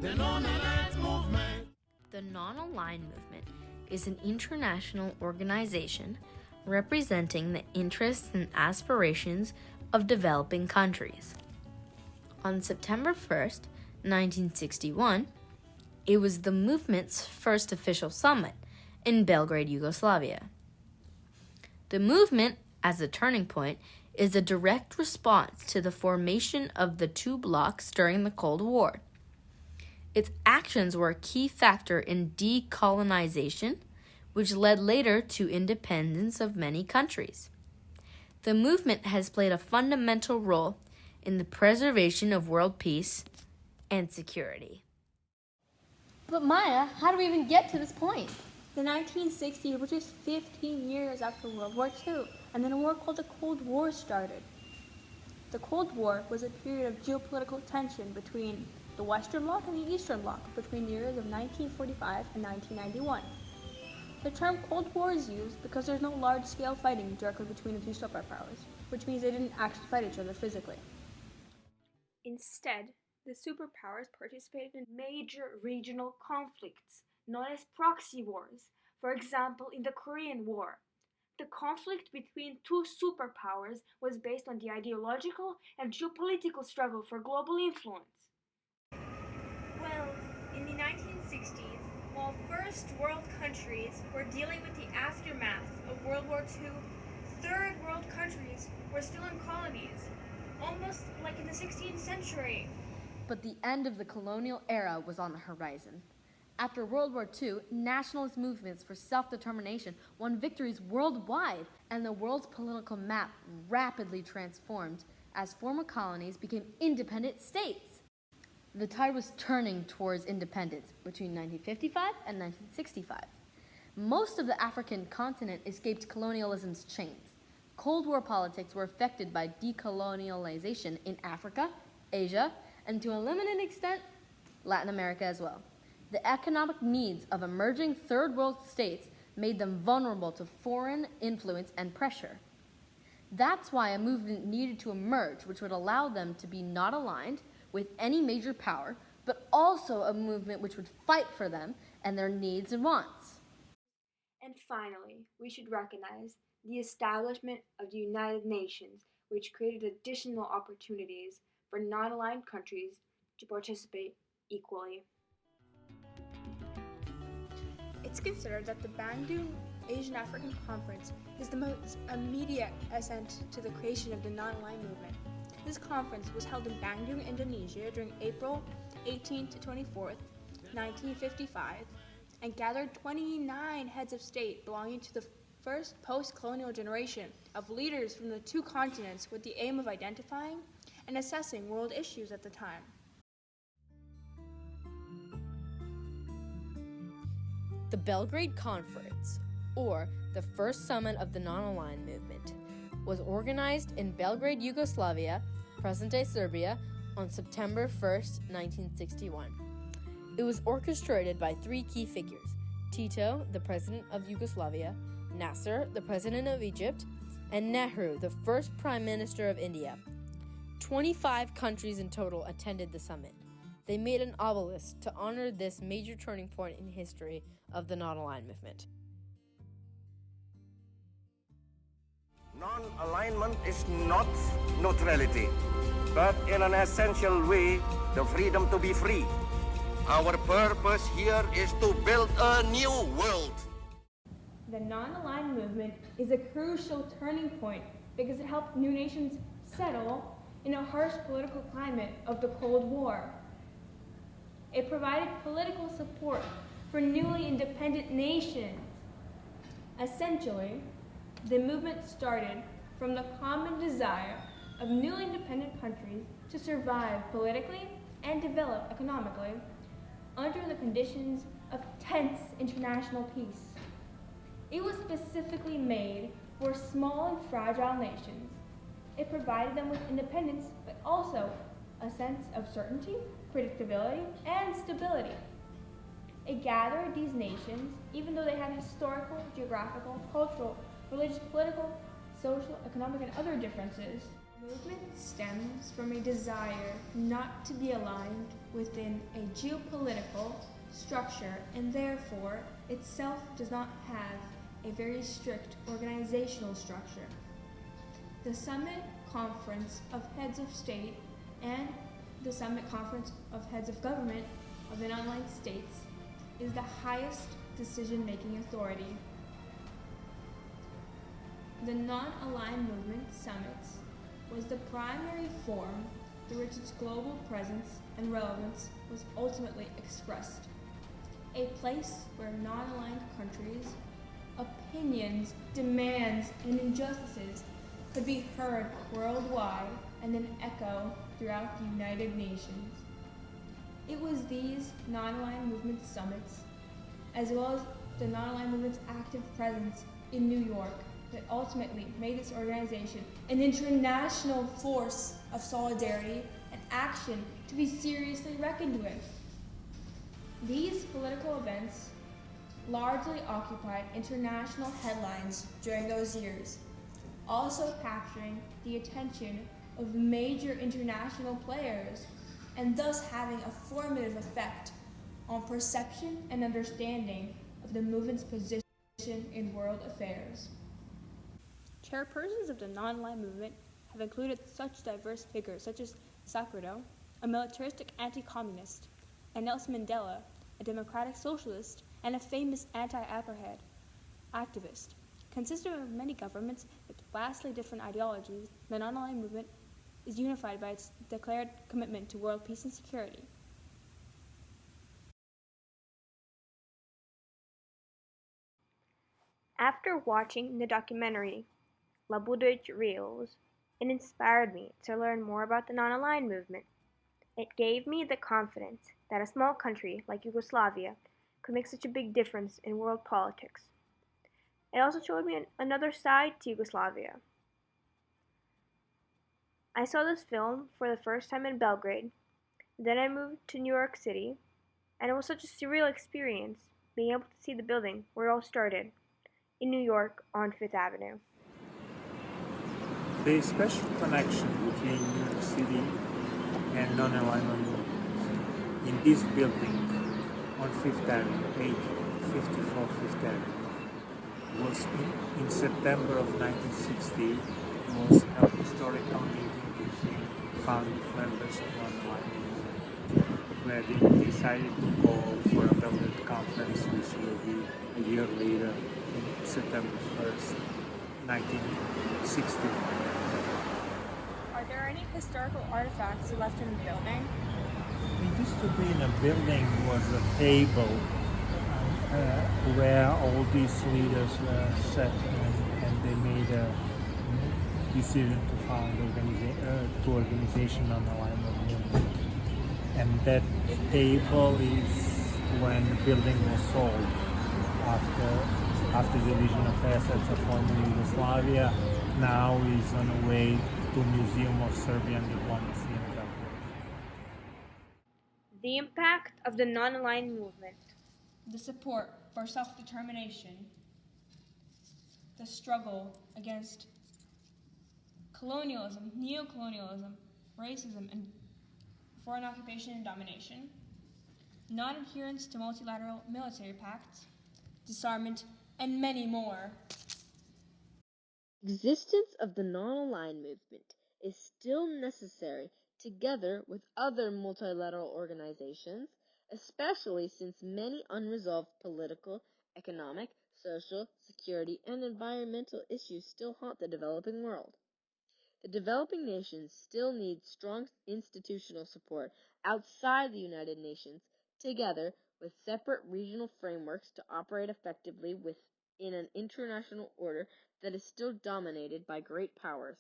The non-aligned movement. The Non-Aligned Movement is an international organization representing the interests and aspirations of developing countries. On September 1st, 1961, it was the movement's first official summit in Belgrade, Yugoslavia. The movement, as a turning point, is a direct response to the formation of the two blocs during the Cold War. Its actions were a key factor in decolonization, which led later to independence of many countries. The movement has played a fundamental role in the preservation of world peace and security. But Maya, how do we even get to this point? The 1960s were just 15 years after World War II, and then a war called the Cold War started. The Cold War was a period of geopolitical tension between the Western Bloc and the Eastern Bloc between the years of 1945 and 1991. The term Cold War is used because there's no large-scale fighting directly between the two superpowers, which means they didn't actually fight each other physically. Instead, the superpowers participated in major regional conflicts known as proxy wars, for example in the Korean War. The conflict between two superpowers was based on the ideological and geopolitical struggle for global influence. Well, in the 1960s, while first world countries were dealing with the aftermath of World War II, third world countries were still in colonies, almost like in the 16th century. But the end of the colonial era was on the horizon. After World War II, nationalist movements for self-determination won victories worldwide, and the world's political map rapidly transformed as former colonies became independent states. The tide was turning towards independence between 1955 and 1965. Most of the African continent escaped colonialism's chains. Cold War politics were affected by decolonialization in Africa, Asia, and to a limited extent, Latin America as well. The economic needs of emerging third world states made them vulnerable to foreign influence and pressure. That's why a movement needed to emerge which would allow them to be not aligned with any major power, but also a movement which would fight for them and their needs and wants. And finally, we should recognize the establishment of the United Nations, which created additional opportunities for non-aligned countries to participate equally. It's considered that the Bandung Asian African Conference is the most immediate ascent to the creation of the non-aligned movement. This conference was held in Bandung, Indonesia during April 18th to 24th, 1955, and gathered 29 heads of state belonging to the first post-colonial generation of leaders from the two continents with the aim of identifying and assessing world issues at the time. The Belgrade Conference, or the first summit of the Non-Aligned Movement, was organized in Belgrade, Yugoslavia, present-day Serbia, on September 1st, 1961. It was orchestrated by three key figures: Tito, the president of Yugoslavia, Nasser, the president of Egypt, and Nehru, the first prime minister of India. 25 countries in total attended the summit. They made an obelisk to honor this major turning point in history of the non-aligned movement. Non-alignment is not neutrality, but in an essential way, the freedom to be free. Our purpose here is to build a new world. The non-aligned movement is a crucial turning point because it helped new nations settle in a harsh political climate of the Cold War. It provided political support for newly independent nations. Essentially, the movement started from the common desire of newly independent countries to survive politically and develop economically under the conditions of tense international peace. It was specifically made for small and fragile nations. It provided them with independence, but also a sense of certainty, predictability, and stability. It gathered these nations, even though they had historical, geographical, cultural, religious, political, social, economic, and other differences. Movement stems from a desire not to be aligned within a geopolitical structure and therefore itself does not have a very strict organizational structure. The Summit Conference of Heads of State and the Summit Conference of Heads of Government of the Non-Aligned States is the highest decision-making authority. The Non-Aligned Movement Summits was the primary forum through which its global presence and relevance was ultimately expressed. A place where non-aligned countries' opinions, demands, and injustices could be heard worldwide and then echo throughout the United Nations. It was these non-aligned movement summits, as well as the non-aligned movement's active presence in New York, that ultimately made this organization an international force of solidarity and action to be seriously reckoned with. These political events largely occupied international headlines during those years, also capturing the attention of major international players and thus having a formative effect on perception and understanding of the movement's position in world affairs. Chairpersons of the non-aligned movement have included such diverse figures such as Sakharov, a militaristic anti-communist, and Nelson Mandela, a democratic socialist and a famous anti-apartheid activist. Consistent of many governments with vastly different ideologies, the non-aligned movement is unified by its declared commitment to world peace and security. After watching the documentary Labudich Reels, it inspired me to learn more about the non-aligned movement. It gave me the confidence that a small country like Yugoslavia could make such a big difference in world politics. It also showed me another side to Yugoslavia. I saw this film for the first time in Belgrade, then I moved to New York City, and it was such a surreal experience being able to see the building where it all started, in New York on Fifth Avenue. The special connection between New York City and non-alignment in this building on Fifth Avenue, 854 Fifth Avenue, was in September of 1960, was a historical meeting between founding members of non-alignment, where they decided to call for a Belgrade conference, which will be a year later, in September 1st, 1960. Are there any historical artifacts left in the building? It used to be in a building was a table where all these leaders were set and they made a decision to found organization on the line of movement. And that table is when the building was sold after the division of assets of former Yugoslavia. Now is on the way to Museum of Serbian Diplomacy in Belgrade. The impact of the non-aligned movement. The support for self-determination, the struggle against colonialism, neocolonialism, racism, and foreign occupation and domination, non-adherence to multilateral military pacts, disarmament, and many more. Existence of the non-aligned movement is still necessary together with other multilateral organizations, especially since many unresolved political, economic, social, security, and environmental issues still haunt the developing world. The developing nations still need strong institutional support outside the United Nations, together with separate regional frameworks to operate effectively within an international order that is still dominated by great powers.